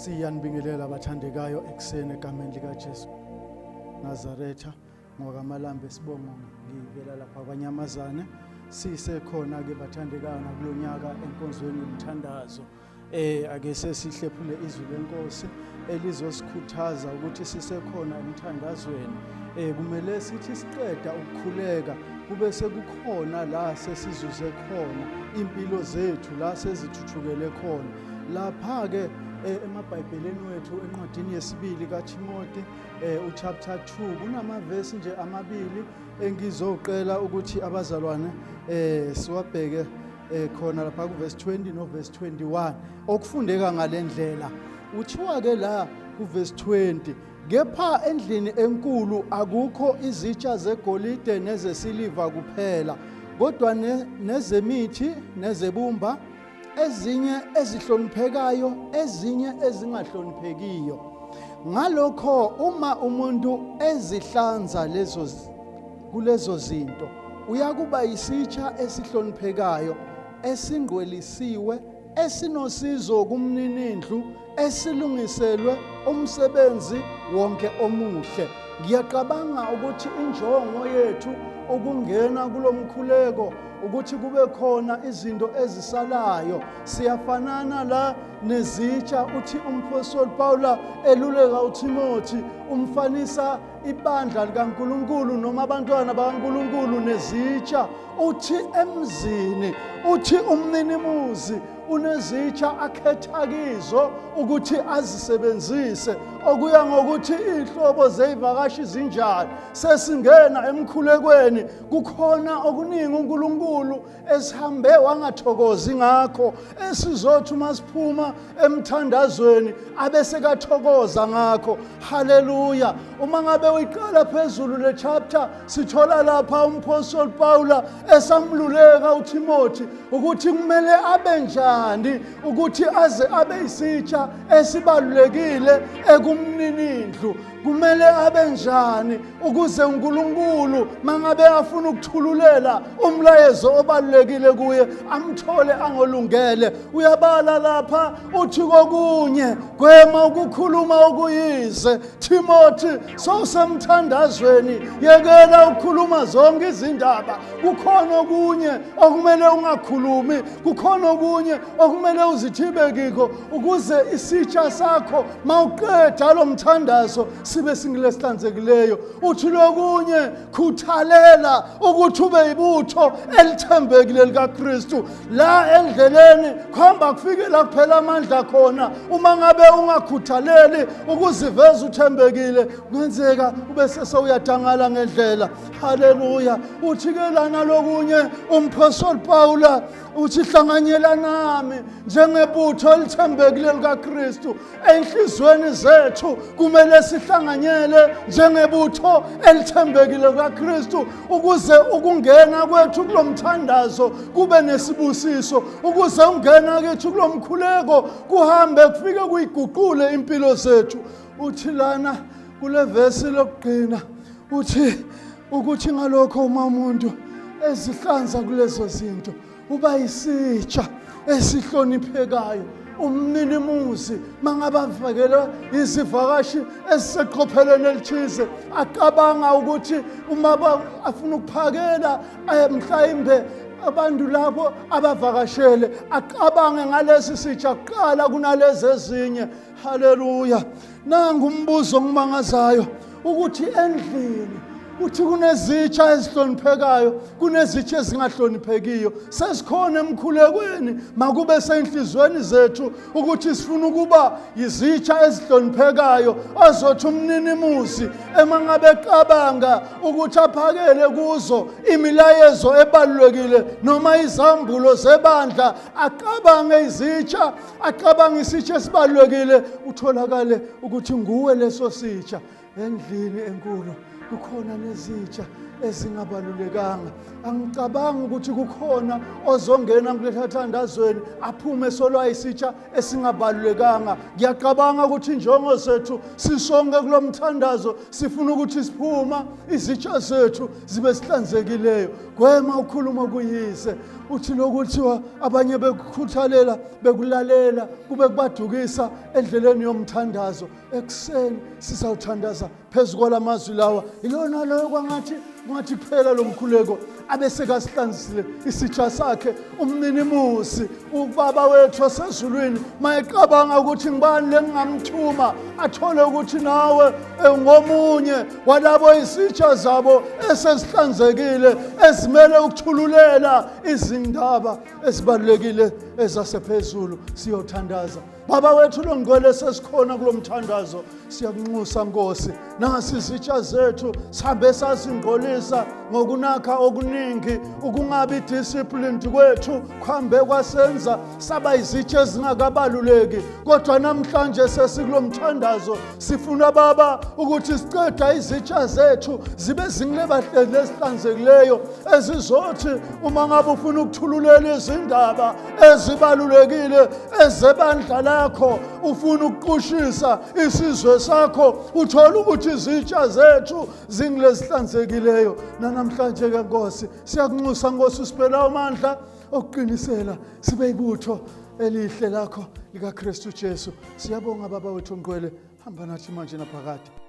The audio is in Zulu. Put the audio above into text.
Siyanibingelela abathandekayo ekuseni egameni likaJesu Nazaretha ngokaMalambe sibonga ngivela lapha kwaNyamazane sisekhona ke bathandekayo nakulonyaka enkonzweni yomthandazo ake sesihlephule izwi lenkosi elizosikhuthaza ukuthi sisekhona emthandazweni kumele sithi siqeda ukukhuleka kube sekukhona la sesizuze khona impilo zethu la sezithuthukele khona lapha ke emabhayibhelini wethu encwadini yesibili kaTimoti uchapter 2 kunamavesi nje amabili engizoqela ukuthi abazalwane siwabheke khona lapha kuverse 20 no verse 21 okufundeka ngalendlela uthiwa ke la kuverse 20 kepha endlini enkulu akukho izitsha zegolide nezesiliva kuphela kodwa nezemithi nezebumba ezinye ezihloniphekayo ezinye ezingahloniphekiyo ngalokho uma umuntu ezihlanza kulezo zinto uyakuba isitsha esihloniphekayo esingcwelisiwe esinosizo kumninindlu esilungiselwe umsebenzi wonke omuhle ngiyaqabanga ukuthi injongo yethu ukungena kulomkhuleko ukuthi kube khona izinto ezisalayo siyafanana la nezitsha uthi umphostoli Paula eluleka uTimothy umfanisa ibandla likaNkuluNkulu noma abantwana bakaNkuluNkulu nezitsha uthi emzini uthi umninimuzi unezitsha akhetha kizo ukuthi azisebenzise okuya ngokuthi ihlobo zevakashi zinjani sesingena emkhulekweni kukhona okuningi uNkulunkulu esihambe wangathokozi ngakho esizothi masiphuma emthandazweni abese kathokoza ngakho haleluya uma ngabe uyiqala phezulu le chapter sithola lapha umphostoli Paula esamluleka uTimothy ukuthi kumele abe njani ukuthi aze abe isitsha esibalulekile ekumninindlu kumele abe njani ukuze uNkulunkulu mangabe afuna ukuthululela umlayezo obalulekile kuye amthole angolungele uyabala lapha uthi kokunye gwema ukukhuluma okuyize Timothy sowusemthandazweni yekela ukukhuluma zonke izindaba kukhona okunye okumele ungakhulumi kukhona okunye okumele uzithibe kikho ukuze isitsha sakho mawuqeda lo mthandazo sibe singilesihlanzekileyo uthi lokunye khuthalela ukuthi ube ibutho elithembekile likaKristu la endleleni khamba kufike la kuphela amandla khona uma ngabe ungakhuthaleli ukuziveza uthembekile kungenzeka ube sesewuyadangala ngendlela haleluya uthi ke lana lokunye umphostoli Paula uthi hlanganyela nami njengebutho elithembekile likaKristu enhlizweni zethu kumele sihlanganyele njengebutho elithembekile likaKristu ukuze ukungena kwethu kulomthandazo kube nesibusiso ukuze ungena kwethu kulomkhuleko kuhambe kufike kuyiguqule impilo zethu uthi lana kule verse lokugcina uthi ukuthi ngalokho uma umuntu ezihlanza kulezo zinto uba isitsha esihloniphekayo umninimuzi mangabavakela izivakashi esiseqophelweni elithize aqabanga ukuthi uma afuna ukuphakela mhlawumbe abantu labo abavakashele aqabange ngalesi sitsha kuqala kunalezi ezinye haleluya nangu umbuzo ngimangazayo ukuthi endlini uthi kunezitsha ezihloniphekayo kunezitsha ezingahloniphekiyo sesikhona emkhulekweni makube senhlizweni zethu ukuthi sifuna ukuba yizitsha ezihloniphekayo azothi umninimuzi emangabe eqabanga ukuthi aphakele kuzo imilayezo ebalulekile noma izambulo zebandla aqabange izitsha aqabanga isitsha esibalulekile utholakale ukuthi nguwe leso sitsha endlini enkulu kukhona nezitsha ezingabalulekanga. Angicabangi ukuthi kukhona ozongena kuleli thandazweni aphume solwa isitsha esingabalulekanga. Ngiyacabanga ukuthi injongo zethu sisonke kulomthandazo sifuna ukuthi siphuma izitsha zethu zibe zihlanzekileyo. Gwema ukhuluma kuyise uthi lokuthiwa abanye bekukhuthalela bekulalela kube kubadukisa endleleni yomthandazo. Ekuseni sizawuthandaza phezu kwalamazwi lawa. Ilona loyo kwangathi kuphela lo mkhuleko abese kasihlanzisile isitsha sakhe umninimusi ubaba wethu osezulwini mayecabanga ukuthi ngibani lengingamthuma athole ukuthi nawe ngomunye walabo isitsha zabo esezihlanzekile ezimele ukuthululela izindaba ezibalulekile ezasephezulu. Siyothandaza baba wethu longcwele sesikhona kulomthandazo. Siyakunxusa Nkosi nasi izitsha zethu sihambe sasingqolisa ngokunakha okuningi ukungabi disciplined kwethu kuhambe kwasenza saba izitsha ezingakabaluleki. Kodwa namhlanje sesikulomthandazo sifuna baba ukuthi siqeda izitsha zethu zibe zingilebahlele esihlanzekileyo ezizothi uma ngabe ufuna ukuthululela izindaba ezibalulekile ezebandla lakho ufuna ukuqushisa isizwe sakho uthola ukuthi izitsha zethu zingilezihlanzekileyo. Namhlanje ke Nkosi siyakunxusa Nkosi usipela amandla okuqinisela sibe ibutho elihle lakho likaKristu Jesu. Siyabonga baba wethu ongcwele, hamba nathi manje naphakade.